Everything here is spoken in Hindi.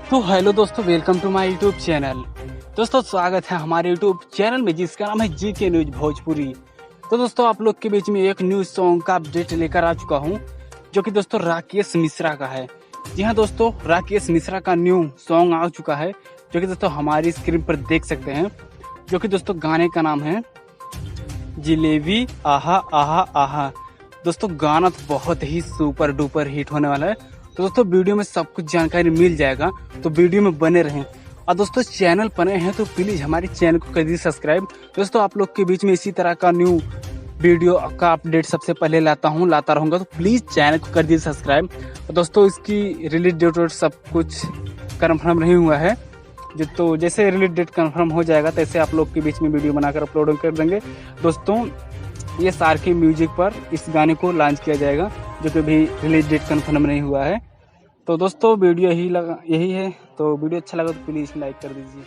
तो हेलो दोस्तों, welcome to my YouTube channel. दोस्तों स्वागत है हमारे यूट्यूब चैनल में जिसका नाम है जीके न्यूज भोजपुरी। तो दोस्तों आप लोग के बीच में एक न्यूज सॉन्ग का अपडेट लेकर आ चुका हूं, जो कि दोस्तों राकेश मिश्रा का है। जी हाँ दोस्तों, राकेश मिश्रा का न्यू सॉन्ग आ चुका है, जो कि दोस्तों हमारी स्क्रीन पर देख सकते हैं। जो कि दोस्तों गाने का नाम है जिलेबी आहा आहा आहा। दोस्तों गाना तो बहुत ही सुपर डुपर हिट होने वाला है। तो दोस्तों वीडियो में सब कुछ जानकारी मिल जाएगा, तो वीडियो में बने रहें। और दोस्तों चैनल पर नए हैं तो प्लीज़ हमारे चैनल को कर दीजिए सब्सक्राइब। दोस्तों आप लोग के बीच में इसी तरह का न्यू वीडियो का अपडेट सबसे पहले लाता रहूँगा, तो प्लीज़ चैनल को कर दीजिए सब्सक्राइब। और दोस्तों इसकी रिलीज डेट सब कुछ कन्फर्म नहीं हुआ है, तो जैसे रिलीज डेट कन्फर्म हो जाएगा तैसे आप लोग के बीच में वीडियो बनाकर अपलोड कर देंगे। दोस्तों ये सार्की म्यूजिक पर इस गाने को लॉन्च किया जाएगा, जो कि अभी रिलीज डेट कन्फर्म नहीं हुआ है। तो दोस्तों वीडियो यही है। तो वीडियो अच्छा लगा तो प्लीज़ लाइक कर दीजिए।